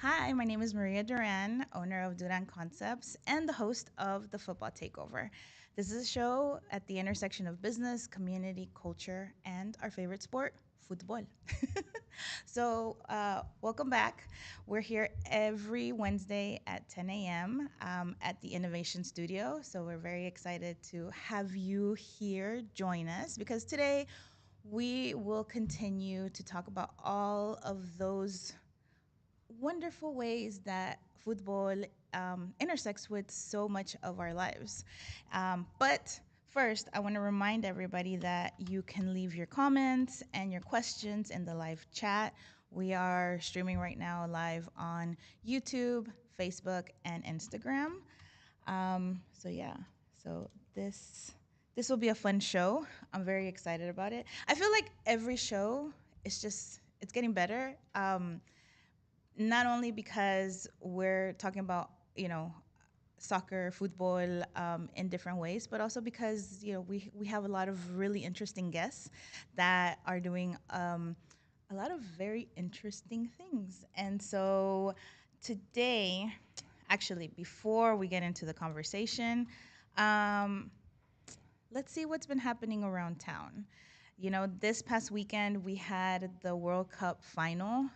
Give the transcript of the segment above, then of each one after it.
Hi, my name is Maria Duran, owner of Duran Concepts and the host of the Football Takeover. This is a show at the intersection of business, community, culture, and our favorite sport, football. Welcome back. We're here every Wednesday at 10 a.m. At the Innovation Studio. So, we're very excited to have you here join us because today we will continue to talk about all of those wonderful ways that football intersects with so much of our lives. But first, I want to remind everybody that you can leave your comments and your questions in the live chat. We are streaming right now live on YouTube, Facebook, and Instagram. Yeah, so this will be a fun show. I'm very excited about it. I feel like every show is just it's getting better. Not only because we're talking about soccer, football in different ways, but also because we have a lot of really interesting guests that are doing a lot of very interesting things. And so today, actually, before we get into the conversation, let's see what's been happening around town. This past weekend we had the World Cup final.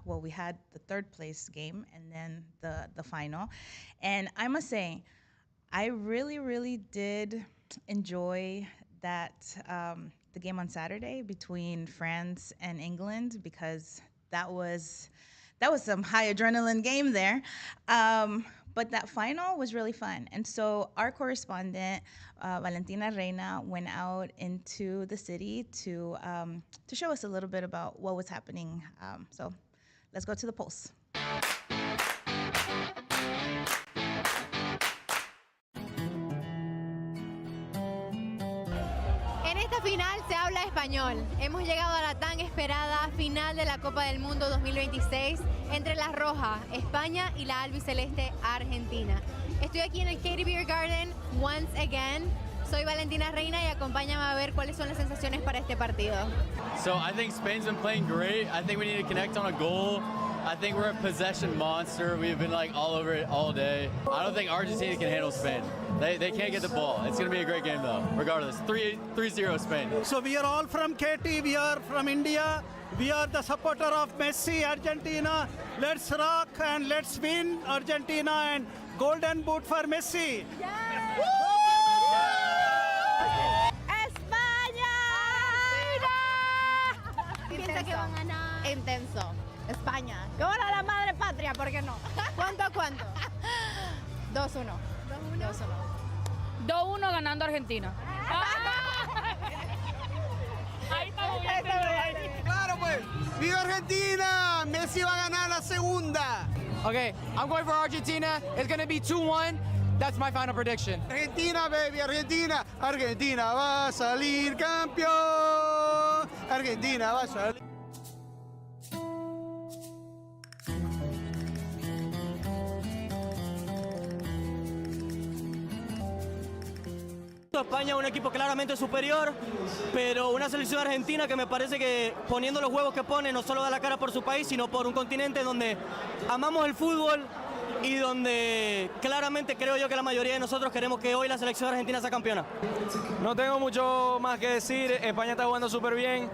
We had the third place game and then the final. And I must say, I really, really did enjoy the game on Saturday between France and England because that was some high adrenaline game there. But that final was really fun. And so our correspondent, Valentina Reina, went out into the city to show us a little bit about what was happening. So let's go to the polls. En esta final se habla español. Hemos llegado a la tan esperada final de la Copa del Mundo 2026 entre la roja, España, y la albiceleste, Argentina. Estoy aquí en el Katy Beer Garden once again. Soy Valentina Reina y acompáñame a ver cuáles son las sensaciones para este partido. So I think Spain's been playing great. I think we need to connect on a goal. I think we're a possession monster. We've been all over it all day. I don't think Argentina can handle Spain. They can't get the ball. It's going to be a great game though, regardless. 3-0 Spain. So we are all from KT, we are from India. We are the supporter of Messi, Argentina. Let's rock and let's win Argentina and golden boot for Messi. ¡España! ¿Piensa que van a ganar? Intenso. España. Que van a la madre patria, ¿por qué no? ¿Cuánto a cuánto? 2-1. 2-1 ganando Argentina. Ahí estamos bien. Claro pues, ¡viva Argentina! Messi va a ganar la segunda. Okay, I'm going for Argentina. It's going to be 2-1. That's my final prediction. Argentina, baby, Argentina. Argentina va a salir campeón. Argentina va a salir. España es un equipo claramente superior, pero una selección argentina que me parece que poniendo los huevos que pone no solo da la cara por su país, sino por un continente donde amamos el fútbol y donde claramente creo yo que la mayoría de nosotros queremos que hoy la selección argentina sea campeona. No tengo mucho más que decir, España está jugando súper bien,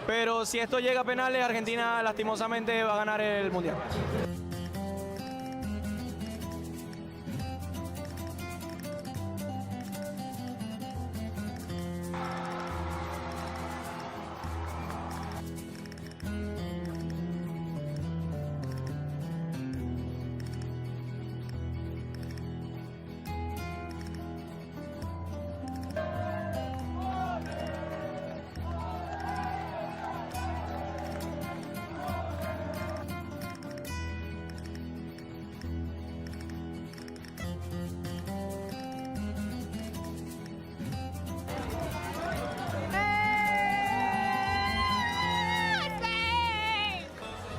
pero si esto llega a penales, Argentina lastimosamente va a ganar el Mundial.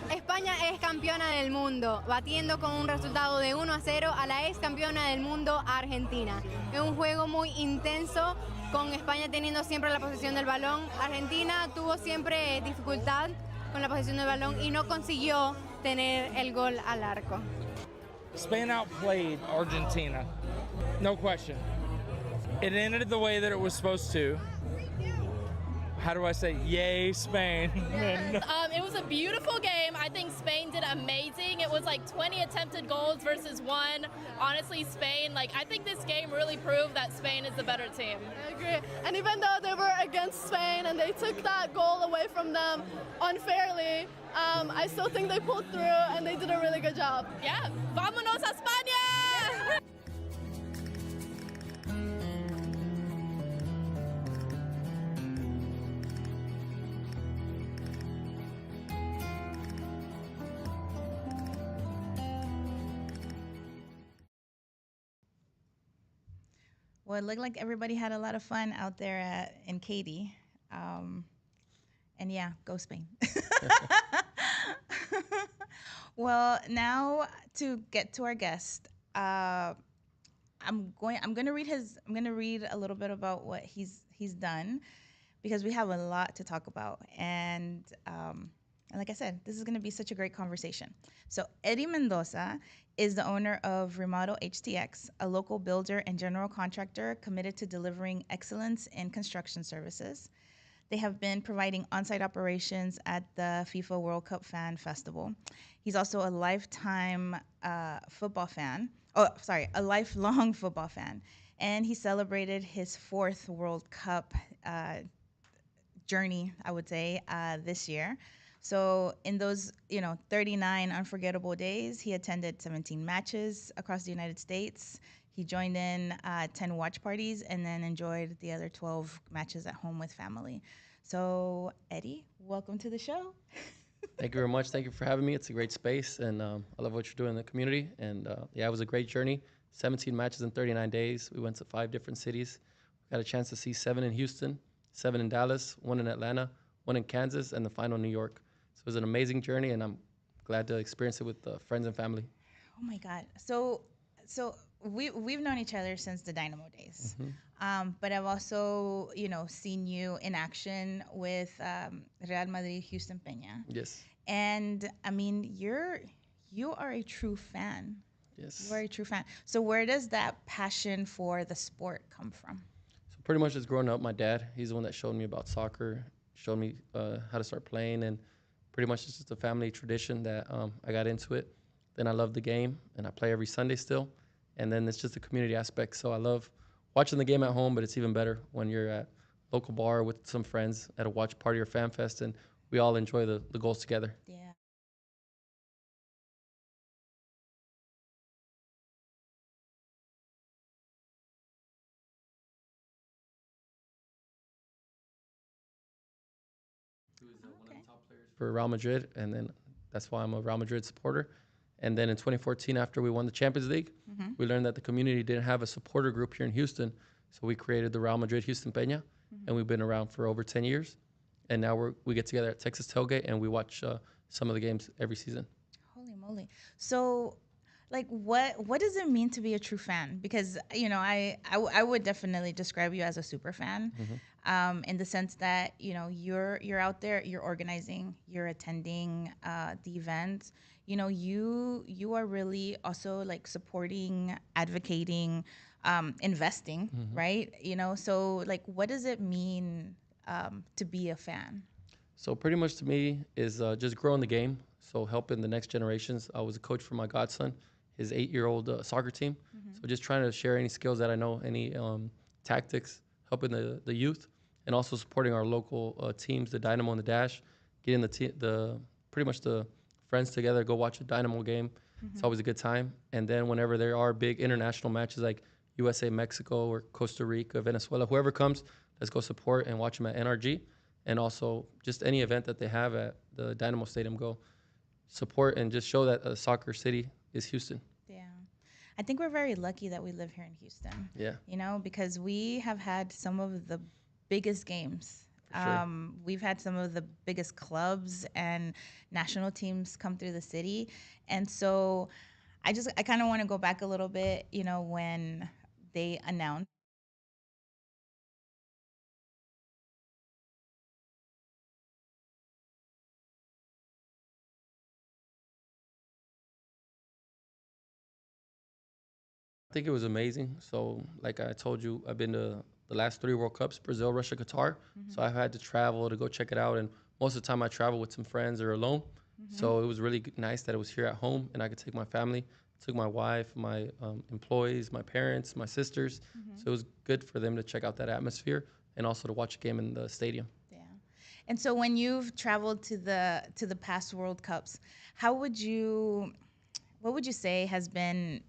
España es campeona del mundo, batiendo con un resultado de 1-0 a la ex campeona del mundo, Argentina. Es un juego muy intenso, con España teniendo siempre la posesión del balón. Argentina tuvo siempre dificultad con la posesión del balón y no consiguió tener el gol al arco. Spain outplayed Argentina. No question. It ended the way that it was supposed to. How do I say yay Spain? It was a beautiful game. I think Spain did amazing. It was like 20 attempted goals versus 1. Honestly, Spain, I think this game really proved that Spain is the better team. I agree. And even though they were against Spain and they took that goal away from them unfairly, I still think they pulled through and they did a really good job. Yeah, vámonos a España! Well, it looked like everybody had a lot of fun out there in Katy. And yeah, go Spain. Well, now to get to our guest, I'm gonna read a little bit about what he's done because we have a lot to talk about. And like I said, this is gonna be such a great conversation. So Eddie Mendoza is the owner of Remodel HTX, a local builder and general contractor committed to delivering excellence in construction services. They have been providing on-site operations at the FIFA World Cup Fan Festival. He's also a lifetime football fan. Oh, sorry, a lifelong football fan. And he celebrated his 4th World Cup journey, I would say, this year. So in those, 39 unforgettable days, he attended 17 matches across the United States. He joined in 10 watch parties and then enjoyed the other 12 matches at home with family. So Eddie, welcome to the show. Thank you very much. Thank you for having me. It's a great space, and I love what you're doing in the community. And yeah, it was a great journey. 17 matches in 39 days. We went to 5 different cities. We got a chance to see 7 in Houston, 7 in Dallas, 1 in Atlanta, 1 in Kansas, and the final in New York. So it was an amazing journey, and I'm glad to experience it with friends and family. Oh my God. So we've known each other since the Dynamo days. But I've also, seen you in action with Real Madrid Houston Peña. Yes. And I mean, you are a true fan. Yes. You are a true fan. So where does that passion for the sport come from? So pretty much just growing up, my dad, he's the one that showed me about soccer, showed me how to start playing, and pretty much it's just a family tradition that I got into it. Then I love the game, and I play every Sunday still. And then it's just a community aspect. So I love watching the game at home, but it's even better when you're at a local bar with some friends at a watch party or fan fest, and we all enjoy the goals together. Yeah. He was one of the top players for Real Madrid, and then that's why I'm a Real Madrid supporter. And then in 2014, after we won the Champions League, we learned that the community didn't have a supporter group here in Houston, so we created the Real Madrid Houston Peña, and we've been around for over 10 years. And now we get together at Texas Tailgate, and we watch some of the games every season. Holy moly. So what does it mean to be a true fan? Because I would definitely describe you as a super fan, in the sense that you're out there, you're organizing, you're attending the events. You are really also supporting, advocating, investing, right? So what does it mean to be a fan? So pretty much to me is just growing the game, so helping the next generations. I was a coach for my godson, his 8-year-old soccer team. So just trying to share any skills that I know, any tactics, helping the youth, and also supporting our local teams, the Dynamo and the Dash, getting the pretty much the friends together, go watch a Dynamo game. It's always a good time. And then whenever there are big international matches like USA, Mexico, or Costa Rica, Venezuela, whoever comes, let's go support and watch them at NRG. And also just any event that they have at the Dynamo Stadium, go support and just show that a soccer city is Houston. Yeah. I think we're very lucky that we live here in Houston. Yeah. Because we have had some of the biggest games. Sure. We've had some of the biggest clubs and national teams come through the city. And so I kind of want to go back a little bit, when they announced I think it was amazing. So, like I told you, I've been to the last 3 World Cups: Brazil, Russia, Qatar. So I've had to travel to go check it out, and most of the time I travel with some friends or alone. So it was really nice that it was here at home, and I could take my family, took my wife, my employees, my parents, my sisters. So it was good for them to check out that atmosphere and also to watch a game in the stadium. Yeah. And so when you've traveled to the past World Cups, how would you what would you say has been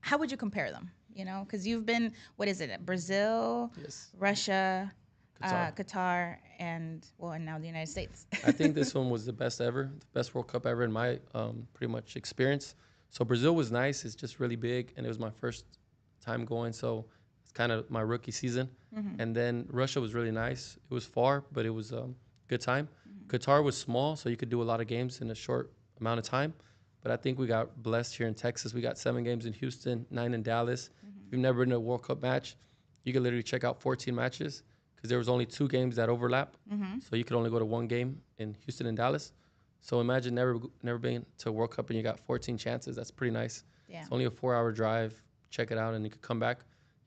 how would you compare them? You know, because you've been, what is it, Brazil, Yes. Russia, Qatar. Qatar, and well, and now the United States. I think this one was the best ever, the best World Cup ever in my pretty much experience. So Brazil was nice. It's just really big, and it was my first time going, so it's kind of my rookie season. And then Russia was really nice. It was far, but it was a good time. Qatar was small, so you could do a lot of games in a short amount of time. But I think we got blessed here in Texas. We got 7 games in Houston, 9 in Dallas. If you've never been to a World Cup match, you could literally check out 14 matches because there was only 2 games that overlap. So you could only go to 1 game in Houston and Dallas. So imagine never being to a World Cup and you got 14 chances. That's pretty nice. Yeah. It's only a 4-hour drive. Check it out and you could come back.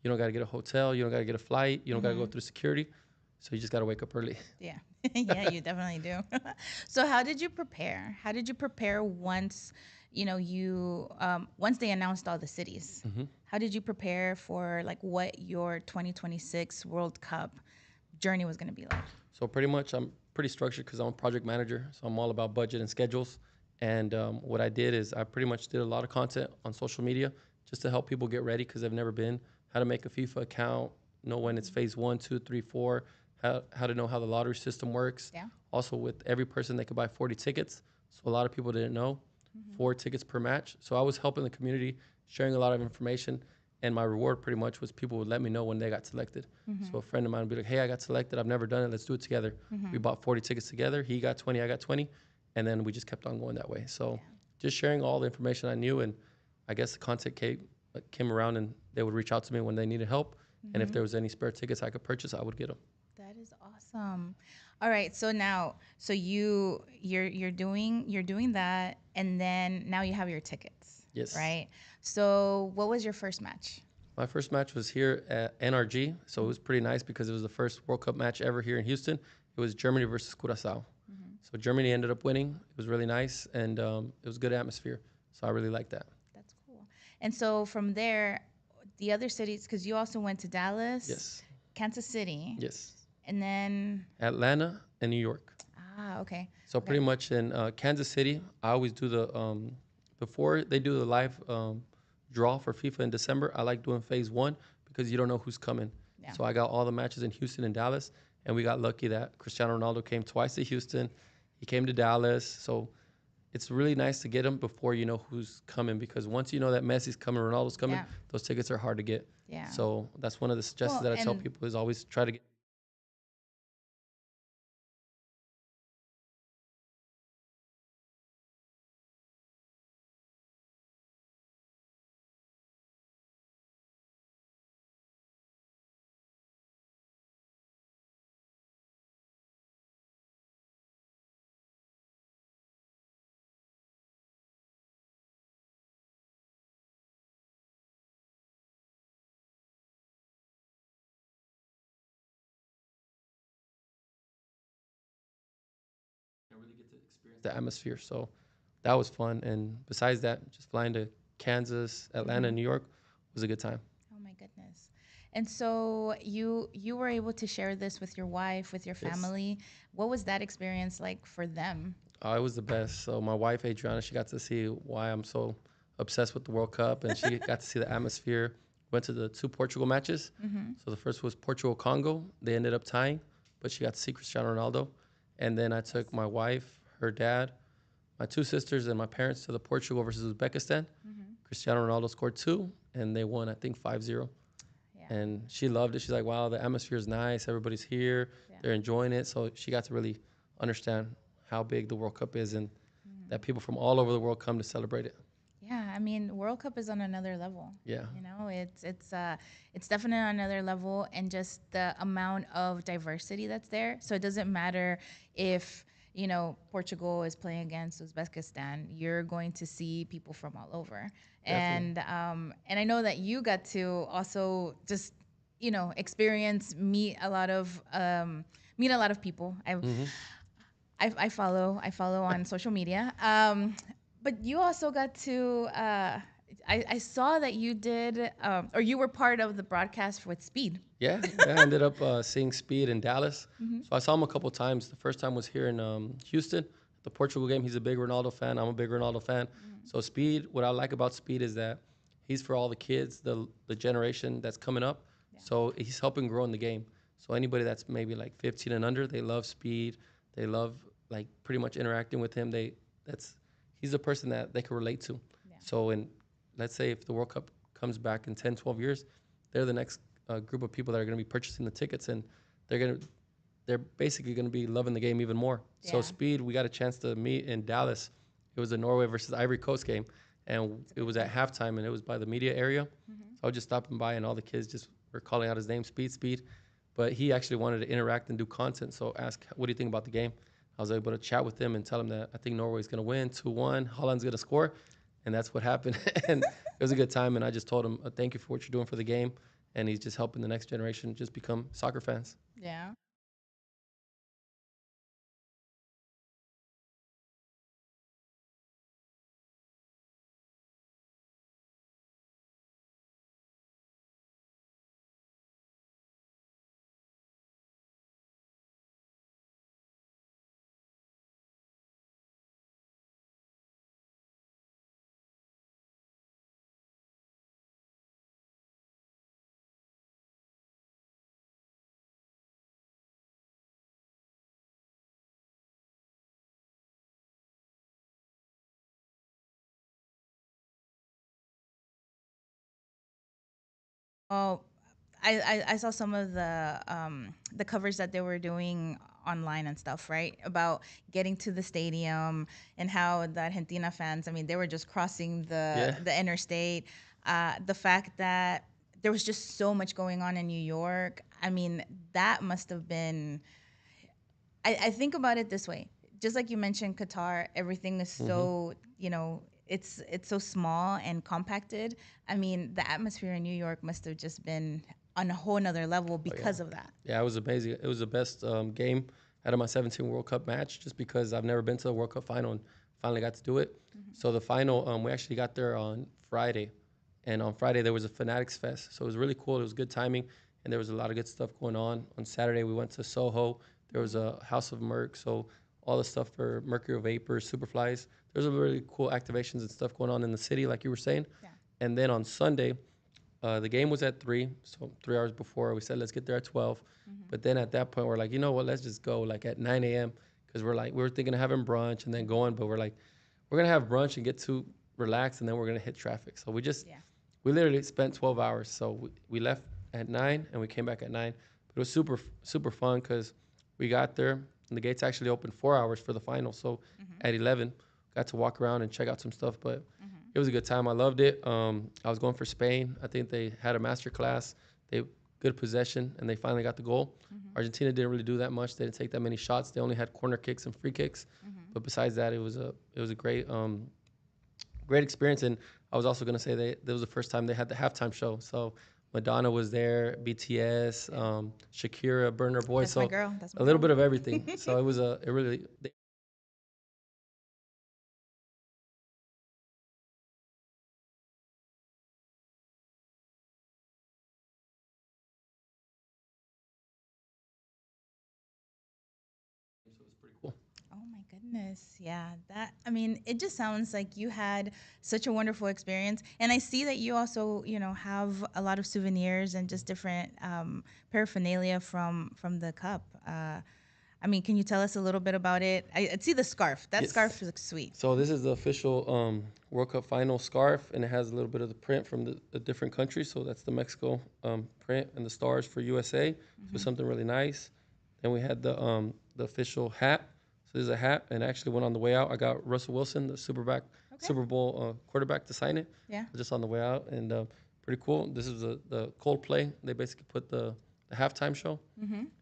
You don't got to get a hotel. You don't got to get a flight. You don't got to go through security. So you just got to wake up early. Yeah. Yeah, you definitely do. So how did you prepare? How did you prepare once, you know, once they announced all the cities? How did you prepare for like what your 2026 World Cup journey was going to be like? So pretty much I'm pretty structured because I'm a project manager. So I'm all about budget and schedules. And what I did is I pretty much did a lot of content on social media just to help people get ready because they've never been, how to make a FIFA account, know when it's phase 1, 2, 3, 4, how to know how the lottery system works. Yeah. Also, with every person, they could buy 40 tickets. So a lot of people didn't know, 4 tickets per match. So I was helping the community, sharing a lot of information. And my reward pretty much was people would let me know when they got selected. So a friend of mine would be like, hey, I got selected. I've never done it. Let's do it together. We bought 40 tickets together. He got 20, I got 20. And then we just kept on going that way. So just sharing all the information I knew. And I guess the content came around and they would reach out to me when they needed help. And if there was any spare tickets I could purchase, I would get them. That is awesome. All right, so now, so you're doing that, and then now you have your tickets. Yes. Right. So, what was your first match? My first match was here at NRG, so it was pretty nice because it was the first World Cup match ever here in Houston. It was Germany versus Curaçao. So Germany ended up winning. It was really nice, and it was a good atmosphere. So I really liked that. That's cool. And so from there, the other cities, because you also went to Dallas, Yes. Kansas City, Yes. and then Atlanta and New York. okay. So pretty much in Kansas City, I always do the before they do the live draw for FIFA in December. I like doing phase 1 because you don't know who's coming. Yeah. So I got all the matches in Houston and Dallas, and we got lucky that Cristiano Ronaldo came twice to Houston. He came to Dallas, so it's really nice to get him before you know who's coming because once you know that Messi's coming, Ronaldo's coming, those tickets are hard to get. Yeah. So that's one of the suggestions that I tell people is always try to get. And really get to experience the atmosphere. So that was fun. And besides that, just flying to Kansas, Atlanta, New York was a good time. Oh my goodness. And so you were able to share this with your wife, with your Yes. family. What was that experience like for them? It was the best. So my wife, Adriana, she got to see why I'm so obsessed with the World Cup, and she got to see the atmosphere. Went to the 2 Portugal matches. So the first was Portugal-Congo. They ended up tying, but she got to see Cristiano Ronaldo. And then I took my wife, her dad, my 2 sisters, and my parents to the Portugal versus Uzbekistan. Cristiano Ronaldo scored 2, and they won, I think, 5-0. Yeah. And she loved it. She's like, wow, the atmosphere is nice. Everybody's here. They're enjoying it. So she got to really understand how big the World Cup is and that people from all over the world come to celebrate it. Yeah, I mean, World Cup is on another level. Yeah. You know, it's definitely on another level, and just the amount of diversity that's there. So it doesn't matter if Portugal is playing against Uzbekistan, you're going to see people from all over. Definitely. And I know that you got to also just experience meet a lot of people. Hmm. I follow on social media. But you also got to. I saw that you did, or you were part of the broadcast with Speed. Yeah, I ended up seeing Speed in Dallas. Mhm. So I saw him a couple times. The first time was here in Houston, the Portugal game. He's a big Ronaldo fan. I'm a big Ronaldo fan. So Speed, what I like about Speed is that he's for all the kids, the generation that's coming up. So he's helping grow in the game. So anybody that's maybe like 15 and under, they love Speed. They love like pretty much interacting with him. He's a person that they can relate to. So let's say if the World Cup comes back in 10, 12 years, they're the next group of people that are going to be purchasing the tickets, and they're basically going to be loving the game even more. So Speed, we got a chance to meet in Dallas. It was a Norway versus Ivory Coast game, and it was at halftime, and it was by the media area. So I was just stopping by, and all the kids just were calling out his name, Speed, Speed. But he actually wanted to interact and do content. So ask, what do you think about the game? I was able to chat with him and tell him that I think Norway's going to win 2-1. Holland's going to score. And that's what happened. And it was a good time. And I just told him, thank you for what you're doing for the game. And he's just helping the next generation just become soccer fans. Yeah. Oh, I saw some of the covers that they were doing online and stuff, right? About getting to the stadium and how the Argentina fans, I mean, they were just crossing Yeah. the interstate. The fact that there was just so much going on in New York. I mean, that must have been. I think about it this way. Just like you mentioned, Qatar, everything is so it's so small and compacted. I mean, the atmosphere in New York must have just been on a whole nother level because of that. Yeah, it was amazing. It was the best game out of my 17 World Cup match, just because I've never been to a World Cup final and finally got to do it. So the final, we actually got there on Friday, and on Friday there was a Fanatics Fest. So it was really cool. It was good timing, and there was a lot of good stuff going on. On Saturday we went to Soho. There was a House of Merc, so all the stuff for Mercury Vapor, Superflies. There's a really cool activations and stuff going on in the city, like you were saying. Yeah. And then on Sunday, the game was at 3, so 3 hours before. We said, let's get there at 12. But then at that point, we're like, you know what, let's just go like at 9 a.m. Because we were thinking of having brunch and then going, but we're like, we're going to have brunch and get to relax, and then we're going to hit traffic. So we literally spent 12 hours. So we left at 9 and we came back at 9. But it was super, super fun because we got there and the gates actually opened 4 hours for the final. So at 11, got to walk around and check out some stuff. But it was a good time. I loved it. I was going for Spain. I think they had a master class. They good possession, and they finally got the goal. Argentina didn't really do that much. They didn't take that many shots. They only had corner kicks and free kicks. But besides that, it was a great experience. And I was also gonna say that was the first time they had the halftime show. So Madonna was there, BTS, Shakira, Burner Boy. That's so my girl. That's my a little girl. bit of everything. So it was it really. So it was pretty cool. Oh my goodness. Yeah. That, I mean, it just sounds like you had such a wonderful experience. And I see that you also, have a lot of souvenirs and just different paraphernalia from the cup. I mean, can you tell us a little bit about it? I see the scarf. That Yes. scarf looks sweet. So this is the official World Cup final scarf, and it has a little bit of the print from the different countries. So that's the Mexico print and the stars for USA. So something really nice. Then we had the official hat. So this is a hat, and actually went on the way out. I got Russell Wilson, the Super Bowl quarterback, to sign it. Yeah. Just on the way out, and pretty cool. This is the Coldplay. They basically put the halftime show.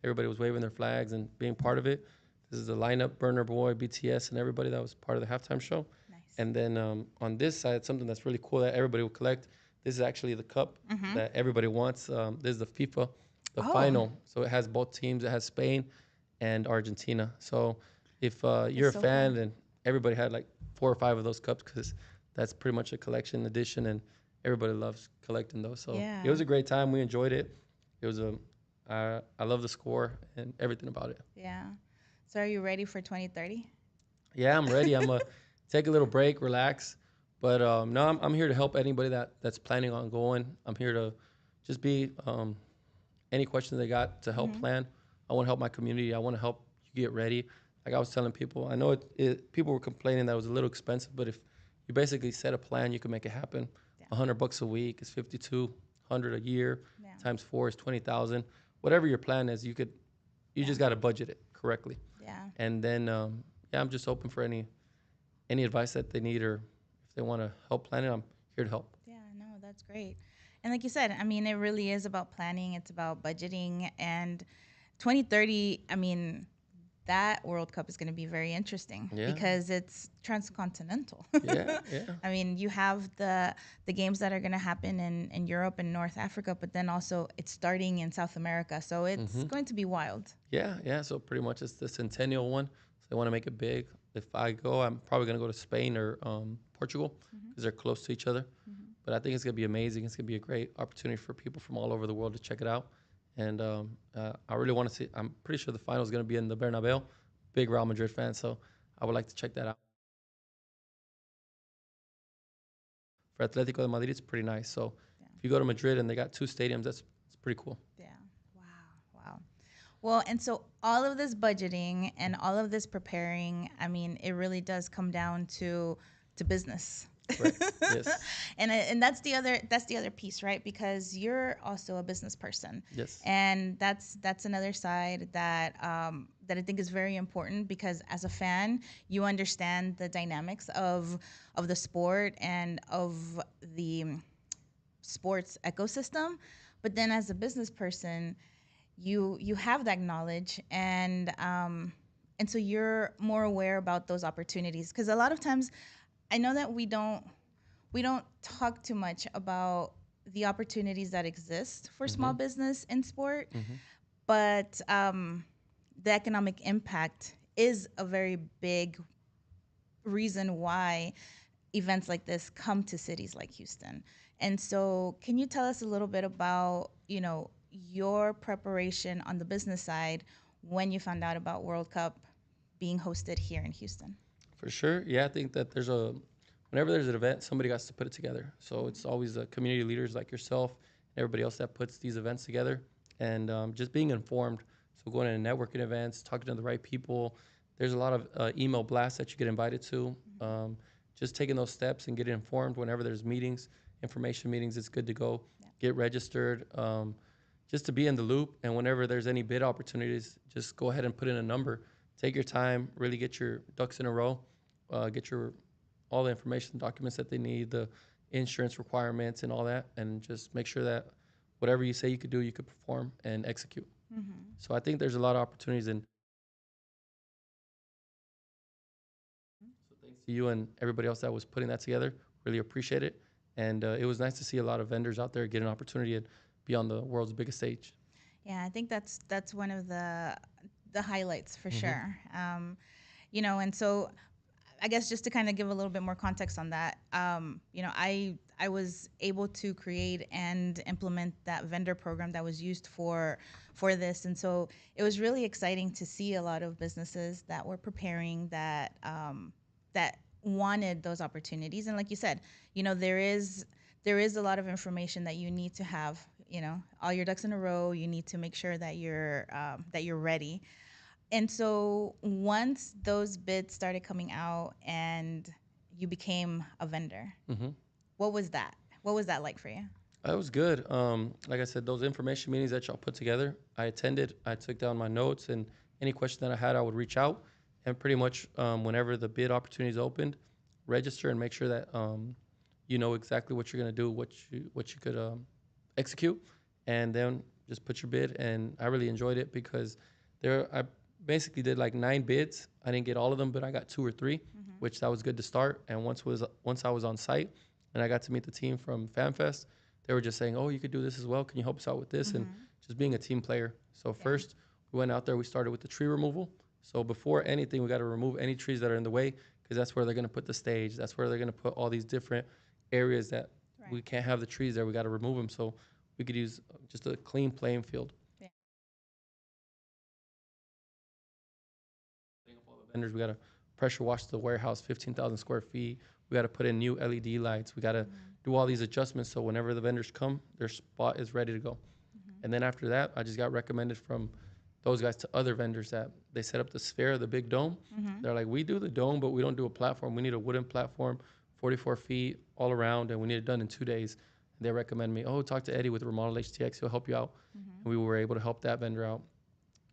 Everybody was waving their flags and being part of it. This is the lineup, Burner Boy, BTS, and everybody that was part of the halftime show. Nice. And then on this side, something that's really cool that everybody will collect. This is actually the cup that everybody wants. This is the FIFA, the final. So it has both teams. It has Spain and Argentina. So if you're a so fan, cool. then everybody had like 4 or 5 of those cups because that's pretty much a collection edition, and everybody loves collecting those. So it was a great time. We enjoyed it. It was I love the score and everything about it. Yeah. So are you ready for 2030? Yeah, I'm ready. I'm take a little break, relax. But no, I'm here to help anybody that's planning on going. I'm here to just be any questions they got to help plan. I want to help my community. I want to help you get ready. Like I was telling people, I know people were complaining that it was a little expensive, but if you basically set a plan, you can make it happen. $100 a week is 5,200 a year. Times 4 is 20,000. Whatever your plan is, you just got to budget it correctly. Yeah. And then I'm just open for any advice that they need, or if they want to help plan it, I'm here to help. Yeah, no, that's great. And like you said, I mean, it really is about planning. It's about budgeting. And 2030, I mean, that World Cup is going to be very interesting because it's transcontinental. Yeah. I mean, you have the games that are going to happen in Europe and North Africa, but then also it's starting in South America. So it's going to be wild. Yeah. So pretty much it's the centennial one. So they want to make it big. If I go, I'm probably going to go to Spain or Portugal because they're close to each other. But I think it's going to be amazing. It's going to be a great opportunity for people from all over the world to check it out. And I really want to see. I'm pretty sure the final is going to be in the Bernabeu. Big Real Madrid fan, so I would like to check that out. For Atletico de Madrid, it's pretty nice. So if you go to Madrid and they got 2 stadiums, it's pretty cool. Yeah. Wow. Well, and so all of this budgeting and all of this preparing, I mean, it really does come down to business. Right. Yes. And that's the other piece, right? Because you're also a business person. Yes. And that's another side that that I think is very important, because as a fan, you understand the dynamics of the sport and of the sports ecosystem. But then as a business person, you have that knowledge, and so you're more aware about those opportunities, because a lot of times I know that we don't talk too much about the opportunities that exist for small business in sport, but the economic impact is a very big reason why events like this come to cities like Houston. And so can you tell us a little bit about, your preparation on the business side when you found out about World Cup being hosted here in Houston? For sure. Yeah, I think that whenever there's an event, somebody has to put it together. So it's always the community leaders like yourself and everybody else that puts these events together, and just being informed. So going to networking events, talking to the right people. There's a lot of email blasts that you get invited to. Just taking those steps and getting informed whenever there's meetings, information meetings, it's good to go. Get registered, just to be in the loop. And whenever there's any bid opportunities, just go ahead and put in a number. Take your time, really get your ducks in a row, get all the information, documents that they need, the insurance requirements and all that, and just make sure that whatever you say you could do, you could perform and execute. So I think there's a lot of opportunities, and so thanks to you and everybody else that was putting that together. Really appreciate it. And it was nice to see a lot of vendors out there get an opportunity and be on the world's biggest stage. Yeah, I think that's one of the highlights for sure. And so I guess just to kind of give a little bit more context on that, I was able to create and implement that vendor program that was used for this, and so it was really exciting to see a lot of businesses that were preparing, that wanted those opportunities. And like you said, there is a lot of information that you need to have, all your ducks in a row. You need to make sure that you're ready. And so once those bids started coming out and you became a vendor, what was that? What was that like for you? It was good. Like I said, those information meetings that y'all put together, I attended. I took down my notes, and any question that I had, I would reach out. And pretty much whenever the bid opportunities opened, register and make sure that you know exactly what you're going to do, what you could execute, and then just put your bid. And I really enjoyed it because basically did like 9 bids. I didn't get all of them, but I got 2 or 3, which that was good to start. And once I was on site and I got to meet the team from FanFest, they were just saying, "Oh, you could do this as well. Can you help us out with this?" And just being a team player. So first we went out there. We started with the tree removal. So before anything, we got to remove any trees that are in the way because that's where they're going to put the stage. That's where they're going to put all these different areas that we can't have the trees there. We got to remove them so we could use just a clean playing field. Vendors, we got to pressure wash the warehouse, 15,000 square feet. We got to put in new LED lights. We got to do all these adjustments so whenever the vendors come, their spot is ready to go. And then after that, I just got recommended from those guys to other vendors that they set up the sphere, the big dome. They're like, we do the dome, but we don't do a platform. We need a wooden platform, 44 feet all around, and we need it done in 2 days. And they recommend me, oh, talk to Eddie with Remodel HTX. He'll help you out. And we were able to help that vendor out.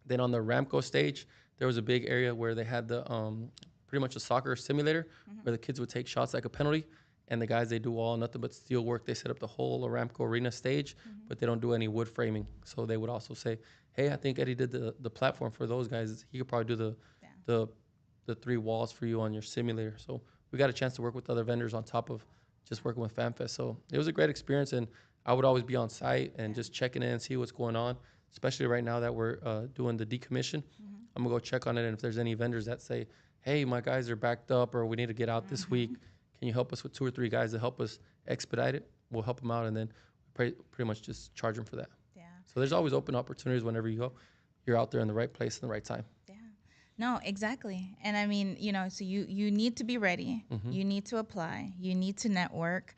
Then on the Ramco stage, there was a big area where they had the pretty much a soccer simulator where the kids would take shots like a penalty. And the guys, they do all nothing but steel work. They set up the whole Aramco Arena stage, but they don't do any wood framing. So they would also say, hey, I think Eddie did the platform for those guys. He could probably do the 3 walls for you on your simulator. So we got a chance to work with other vendors on top of just working with FanFest. So it was a great experience, and I would always be on site and just checking in and see what's going on, especially right now that we're doing the decommission. I'm going to go check on it, and if there's any vendors that say, hey, my guys are backed up or we need to get out this week, can you help us with 2 or 3 guys to help us expedite it? We'll help them out, and then pretty much just charge them for that. Yeah. So there's always open opportunities whenever you go. You're out there in the right place in the right time. Yeah. No, exactly. And I mean, so you need to be ready. You need to apply. You need to network.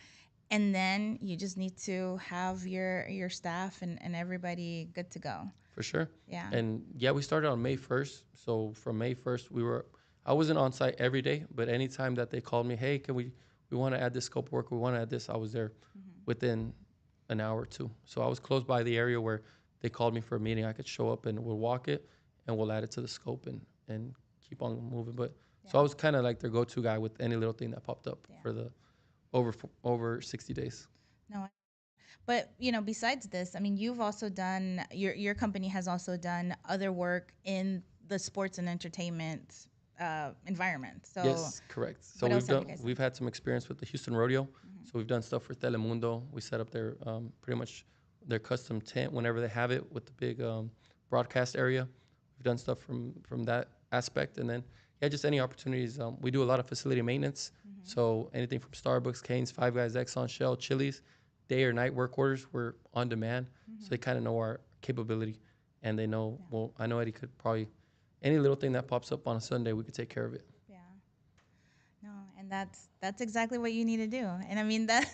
And then you just need to have your staff and everybody good to go. For sure. Yeah. And yeah, we started on May 1st. So from May 1st, I wasn't on site every day, but anytime that they called me, hey, we want to add this scope of work, we want to add this, I was there within an hour or 2. So I was close by the area where they called me for a meeting. I could show up and we'll walk it and we'll add it to the scope and keep on moving. But so I was kind of like their go-to guy with any little thing that popped up for the over 60 days. No, but besides this, I mean, you've also done your company has also done other work in the sports and entertainment environment. So yes, correct. So we've had some experience with the Houston Rodeo. So we've done stuff for Telemundo. We set up their pretty much their custom tent whenever they have it with the big broadcast area. We've done stuff from that aspect, and then just any opportunities. We do a lot of facility maintenance. So anything from Starbucks, Cane's, Five Guys, Exxon, Shell, Chili's, day or night work orders, we're on demand. So they kind of know our capability, and they know, well, I know Eddie could probably, any little thing that pops up on a Sunday, we could take care of it. Yeah. No, and that's exactly what you need to do. And I mean, that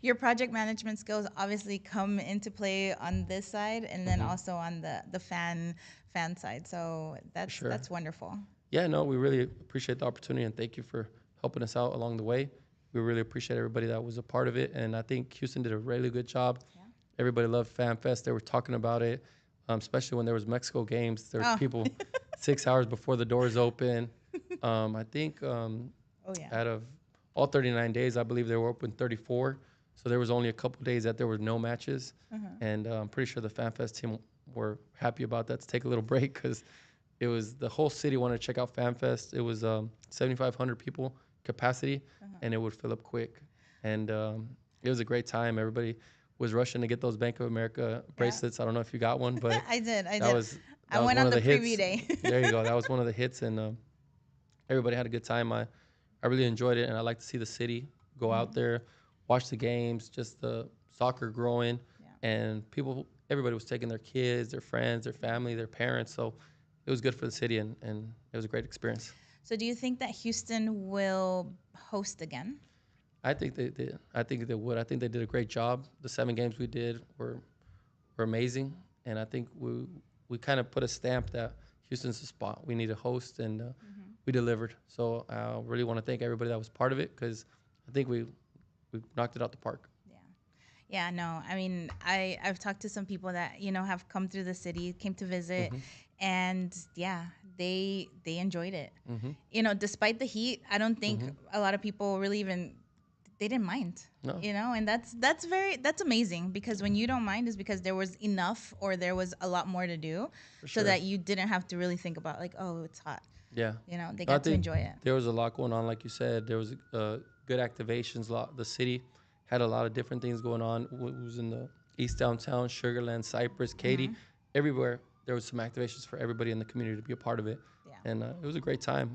your project management skills obviously come into play on this side, and then also on the fan side. So that's wonderful. Yeah, no, we really appreciate the opportunity, and thank you for helping us out along the way. We really appreciate everybody that was a part of it, and I think Houston did a really good job. Yeah. Everybody loved FanFest. They were talking about it, especially when there was Mexico games. There were people 6 hours before the doors open. I think out of all 39 days, I believe they were open 34. So there was only a couple days that there were no matches, and I'm pretty sure the FanFest team were happy about that to take a little break because it was the whole city wanted to check out FanFest. It was 7,500 people capacity, and it would fill up quick. And it was a great time. Everybody was rushing to get those Bank of America bracelets. I don't know if you got one, but I did. I went on the preview day. There you go. That was one of the hits, and everybody had a good time. I really enjoyed it, and I like to see the city go out there, watch the games, just the soccer growing, and everybody was taking their kids, their friends, their family, their parents. So it was good for the city, and it was a great experience. So do you think that Houston will host again? I think they did. I think they would. I think they did a great job. The 7 games we did were amazing, and I think we kind of put a stamp that Houston's the spot. We need a host, and we delivered. So I really want to thank everybody that was part of it because I think we knocked it out the park. Yeah, no, I mean, I've talked to some people that, have come through the city, came to visit, and they enjoyed it. Despite the heat, I don't think a lot of people really even they didn't mind. No. And that's amazing, because when you don't mind is because there was enough, or there was a lot more to do, For so sure. that you didn't have to really think about like, oh, it's hot. Yeah. They No, I got to think enjoy it. there was a lot going on, like you said. There was good activations. The city had a lot of different things going on. It was in the East Downtown, Sugarland, Cypress, Katy, everywhere. There was some activations for everybody in the community to be a part of it. Yeah. And it was a great time.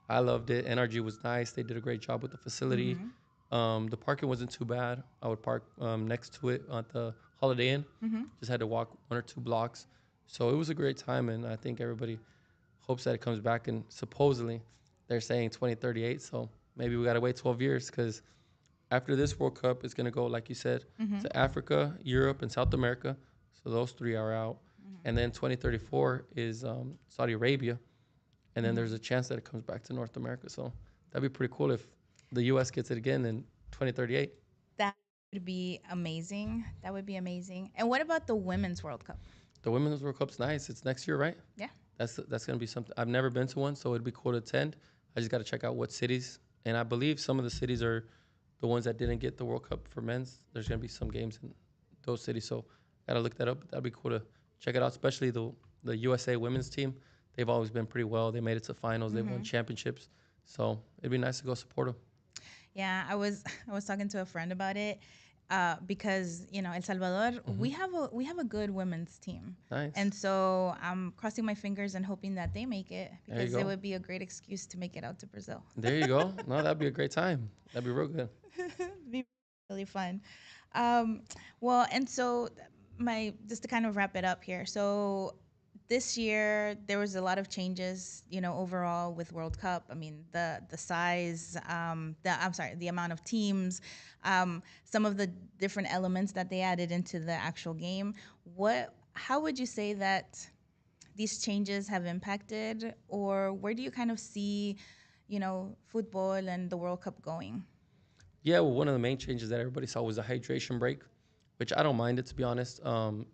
I loved it. NRG was nice. They did a great job with the facility. The parking wasn't too bad. I would park next to it at the Holiday Inn. Just had to walk 1 or 2 blocks. So it was a great time, and I think everybody hopes that it comes back. And supposedly they're saying 2038. So maybe we got to wait 12 years, because after this World Cup, it's going to go, like you said, to Africa, Europe, and South America. So those 3 are out. And then 2034 is Saudi Arabia. And then there's a chance that it comes back to North America. So that'd be pretty cool if the U.S. gets it again in 2038. That would be amazing. That would be amazing. And what about the Women's World Cup? The Women's World Cup's nice. It's next year, right? Yeah. That's going to be something. I've never been to one, so it'd be cool to attend. I just got to check out what cities. And I believe some of the cities are the ones that didn't get the World Cup for men's. There's going to be some games in those cities. So got to look that up. But that'd be cool to check it out, especially the USA women's team. They've always been pretty well. They made it to finals. They've won championships. So it'd be nice to go support them. Yeah, I was talking to a friend about it, because El Salvador, we have a good women's team. Nice. And so I'm crossing my fingers and hoping that they make it, because it would be a great excuse to make it out to Brazil. There you go. No, that'd be a great time. That'd be real good. It'd be really fun. Well, and so just to kind of wrap it up here. So this year there was a lot of changes, overall with World Cup. I mean, the size, the amount of teams, some of the different elements that they added into the actual game. How would you say that these changes have impacted, or where do you kind of see, football and the World Cup going? Yeah, well, one of the main changes that everybody saw was a hydration break, which I don't mind it, to be honest.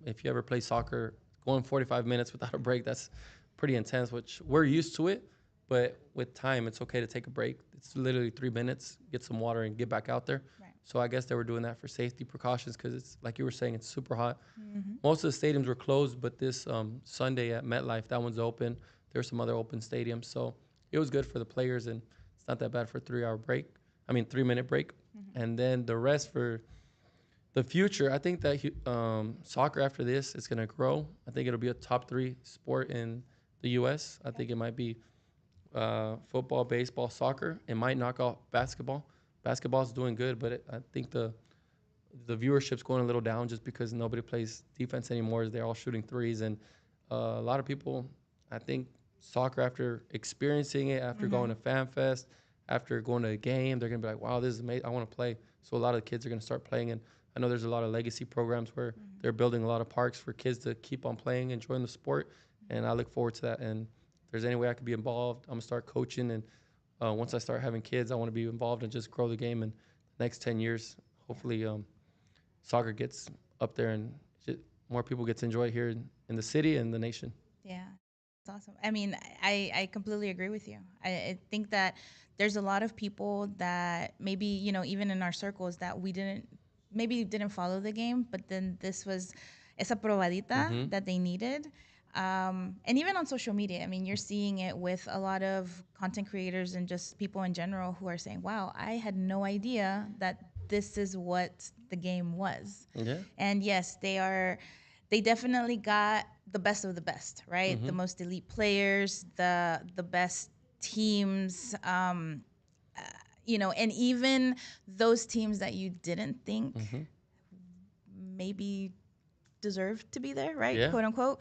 If you ever play soccer, going 45 minutes without a break, that's pretty intense, which we're used to it. But with time, it's okay to take a break. It's literally 3 minutes, get some water, and get back out there. Right. So I guess they were doing that for safety precautions, because it's, like you were saying, it's super hot. Most of the stadiums were closed, but this Sunday at MetLife, that one's open. There were some other open stadiums. So it was good for the players, and it's not that bad for a 3-minute break. And then the rest for the future, I think that soccer after this is going to grow. I think it'll be a top 3 sport in the U.S. I think it might be football, baseball, soccer. It might knock off basketball. Basketball's doing good, but I think the viewership's going a little down just because nobody plays defense anymore. They're all shooting threes. And a lot of people, I think soccer, after experiencing it, after going to Fan Fest, after going to a game, they're going to be like, wow, this is amazing. I want to play. So a lot of the kids are going to start playing. And I know there's a lot of legacy programs where they're building a lot of parks for kids to keep on playing, enjoying the sport. And I look forward to that. And if there's any way I could be involved, I'm going to start coaching. And once I start having kids, I want to be involved and just grow the game in the next 10 years. Hopefully soccer gets up there and more people get to enjoy it here in the city and the nation. Yeah, it's awesome. I mean, I completely agree with you. I think that there's a lot of people that maybe, even in our circles, that we didn't follow the game, but then this was esa probadita that they needed. And even on social media, I mean, you're seeing it with a lot of content creators and just people in general who are saying, wow, I had no idea that this is what the game was. Yeah. And yes, they definitely got the best of the best, right? The most elite players, the best teams, and even those teams that you didn't think maybe deserved to be there, right? Yeah. Quote unquote.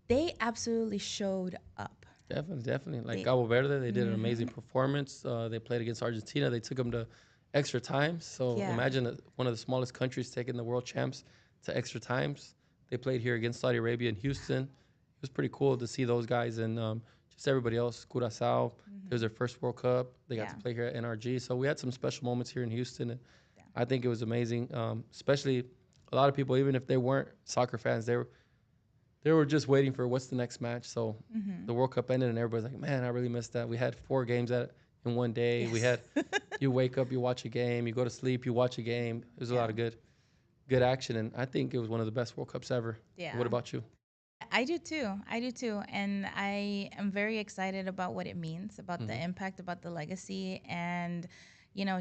They absolutely showed up. Definitely. Like Cabo Verde, they did an amazing performance. They played against Argentina. They took them to extra times. So imagine one of the smallest countries taking the world champs to extra times. They played here against Saudi Arabia in Houston. It was pretty cool to see those guys and just everybody else. Curaçao, it was their first World Cup. They got to play here at NRG. So we had some special moments here in Houston. And I think it was amazing, especially a lot of people, even if they weren't soccer fans, they were just waiting for what's the next match. So the World Cup ended and everybody's like, man, I really missed that. We had 4 games that in one day. We had you wake up, you watch a game, you go to sleep, you watch a game. It was a lot of good action, and I think it was one of the best World Cups ever. Yeah. What about you? I do too. I do too. And I am very excited about what it means, about the impact, about the legacy, and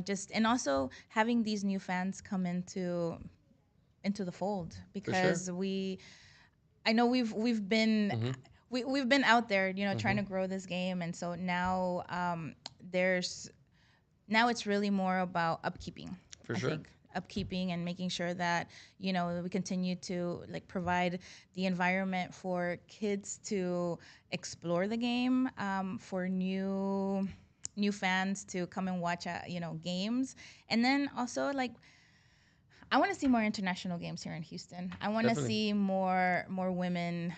just and also having these new fans come into the fold For sure. because I know we've been we've been out there, trying to grow this game, and so now there's now it's really more about upkeeping. For I sure. think upkeeping and making sure that we continue to like provide the environment for kids to explore the game, for new fans to come and watch games, and then also like I want to see more international games here in Houston. I want to Definitely. see more women,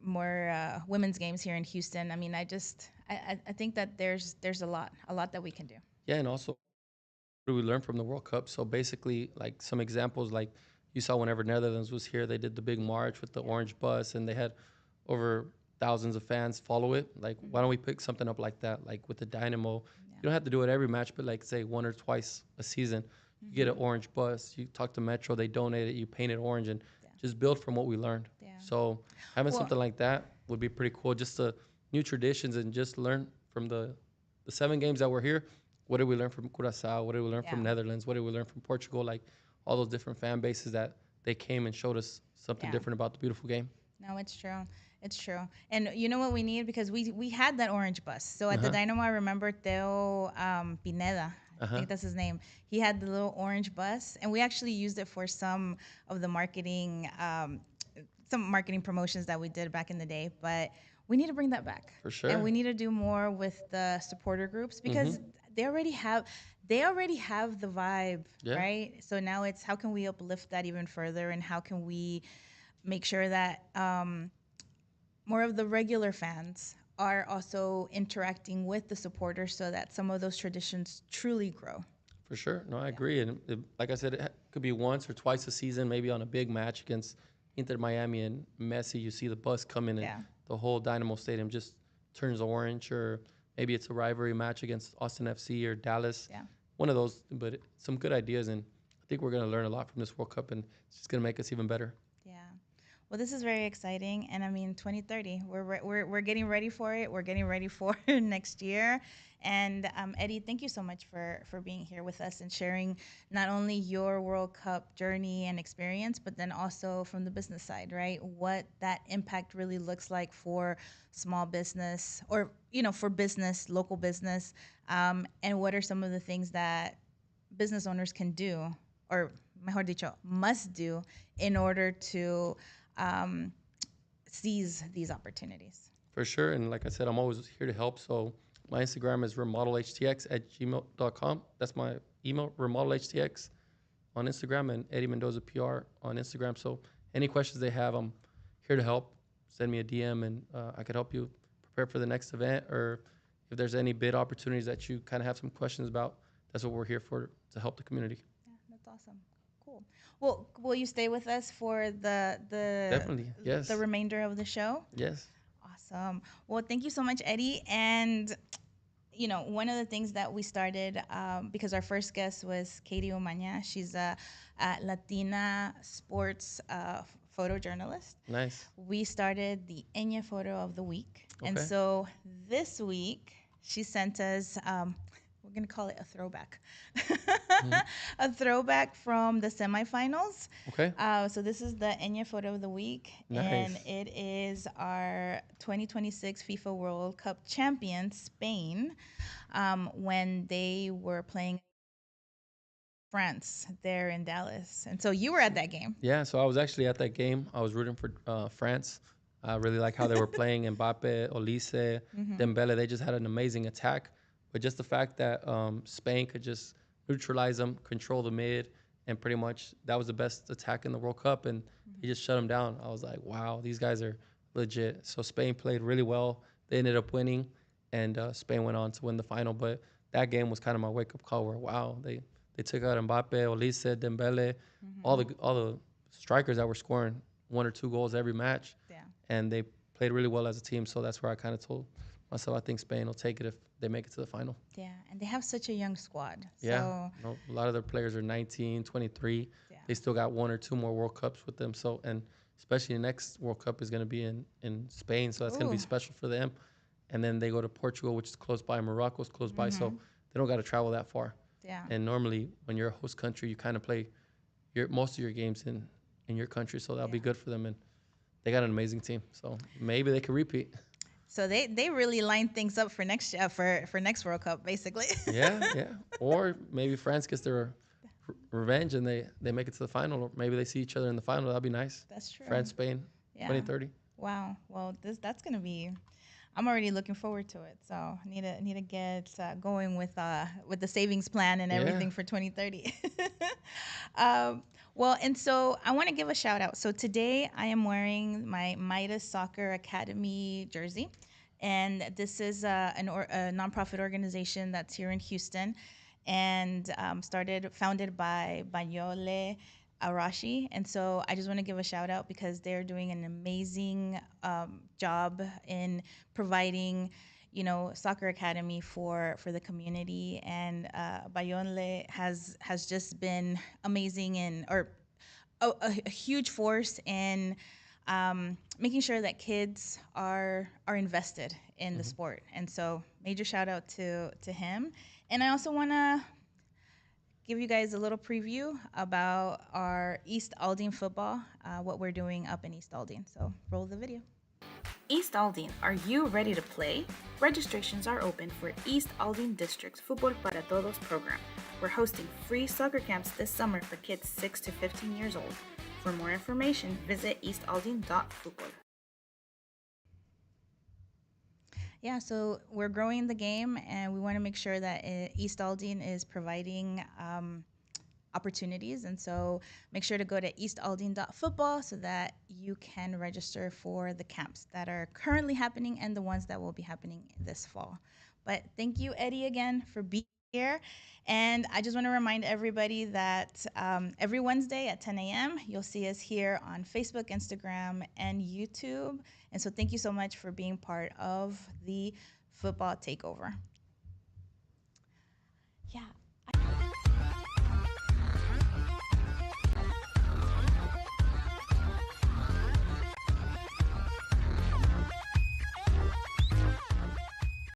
more women's games here in Houston. I mean, I think that there's a lot that we can do. Yeah, and also what do we learn from the World Cup? So basically, like some examples, like you saw whenever Netherlands was here, they did the big march with the orange bus, and they had over thousands of fans follow it. Like, why don't we pick something up like that? Like with the Dynamo, you don't have to do it every match, but like say one or twice a season, you get an orange bus. You talk to Metro, they donate it, you paint it orange, and just build from what we learned. Yeah. So having Well- something like that would be pretty cool. Just the new traditions and just learn from the 7 games that were here. What did we learn from Curacao? What did we learn from Yeah. Netherlands? What did we learn from Portugal? Like all those different fan bases that they came and showed us something Yeah. different about the beautiful game. No, it's true. It's true. And you know what we need? Because we had that orange bus. So at the Dynamo, I remember Teo Pineda. I think that's his name. He had the little orange bus, and we actually used it for some of the marketing, some marketing promotions that we did back in the day. But we need to bring that back. For sure. And we need to do more with the supporter groups because they already have the vibe, Yeah. right? So now it's how can we uplift that even further, and how can we make sure that more of the regular fans are also interacting with the supporters so that some of those traditions truly grow. For sure. No, I agree. And like I said, it could be once or twice a season, maybe on a big match against Inter Miami and Messi. You see the bus coming Yeah. and the whole Dynamo Stadium just turns orange, or maybe it's a rivalry match against Austin FC or Dallas. Yeah. One of those, but some good ideas. And I think we're going to learn a lot from this World Cup, and it's just going to make us even better. Yeah. Well, this is very exciting, and I mean, 2030. We're getting ready for it. We're getting ready for next year. And Eddie, thank you so much for being here with us and sharing not only your World Cup journey and experience, but then also from the business side, right? What that impact really looks like for small business, or for business, local business, and what are some of the things that business owners can do, or mejor dicho, must do in order to seize these opportunities. For sure. And like I said, I'm always here to help. So my Instagram is remodelhtx@gmail.com. That's my email, remodelhtx on Instagram, and Eddie Mendoza PR on Instagram. So any questions they have, I'm here to help. Send me a DM, and I could help you prepare for the next event, or if there's any bid opportunities that you kind of have some questions about, that's what we're here for, to help the community. Yeah, that's awesome. Cool. Well, will you stay with us for the Definitely, yes. the remainder of the show? Yes. Awesome. Well, thank you so much, Eddie. And one of the things that we started, because our first guest was Katie Umaña. She's a Latina sports photojournalist. Nice. We started the Enya photo of the week. And Okay. so this week, she sent us, we're going to call it a throwback. A throwback from the semifinals. Okay. So this is the Enya photo of the week. Nice. And it is our 2026 FIFA World Cup champion, Spain, when they were playing France there in Dallas. And so you were at that game. Yeah, so I was actually at that game. I was rooting for France. I really like how they were playing. Mbappe, Olise, Dembele, they just had an amazing attack. But just the fact that Spain could just neutralize them, control the mid, and pretty much that was the best attack in the World Cup, and he just shut them down. I was like, wow, these guys are legit. So Spain played really well. They ended up winning, and Spain went on to win the final. But that game was kind of my wake-up call where, wow, they took out Mbappe, Olise, Dembele, all the strikers that were scoring 1 or 2 goals every match. Yeah. And they played really well as a team. So that's where I kind of told myself, I think Spain will take it if they make it to the final. Yeah, and they have such a young squad. Yeah, So, no, a lot of their players are 19, 23. yeah. They still got 1 or 2 more World Cups with them. So, and especially the next World Cup is going to be in Spain. So that's going to be Ooh. special for them. And then they go to Portugal, which is close by. Morocco's close by. So Mhm. they don't got to travel that far. Yeah. And normally when you're a host country, you kind of play most of your games in your country. So that'll be good for them. And they got an amazing team. So maybe they can repeat. So they really line things up for next for next World Cup, basically. Yeah. Or maybe France gets their revenge and they make it to the final. Or maybe they see each other in the final. That'd be nice. That's true. France, Spain, Yeah. 2030. Wow. Well, that's gonna be. I'm already looking forward to it. So I need to get going with the savings plan and everything for 2030. Well, and so I want to give a shout out. So today I am wearing my Midas Soccer Academy jersey, and this is a nonprofit organization that's here in Houston, and founded by Banyole Arashi. And so I just want to give a shout out because they're doing an amazing job in providing, soccer academy for the community. And Bayonle has just been amazing or a huge force in making sure that kids are invested in the sport. And so major shout out to him. And I also want to give you guys a little preview about our East Aldine football, what we're doing up in East Aldine. So roll the video. East Aldine, are you ready to play? Registrations are open for East Aldine District's Futbol para Todos program. We're hosting free soccer camps this summer for kids 6 to 15 years old. For more information, visit eastaldine.futbol. Yeah, so we're growing the game, and we want to make sure that East Aldine is providing opportunities. And so make sure to go to eastaldine.futbol so that you can register for the camps that are currently happening and the ones that will be happening this fall. But thank you, Eddie, again for being here. And I just want to remind everybody that every Wednesday at 10 a.m., you'll see us here on Facebook, Instagram, and YouTube. And so thank you so much for being part of the Football Takeover.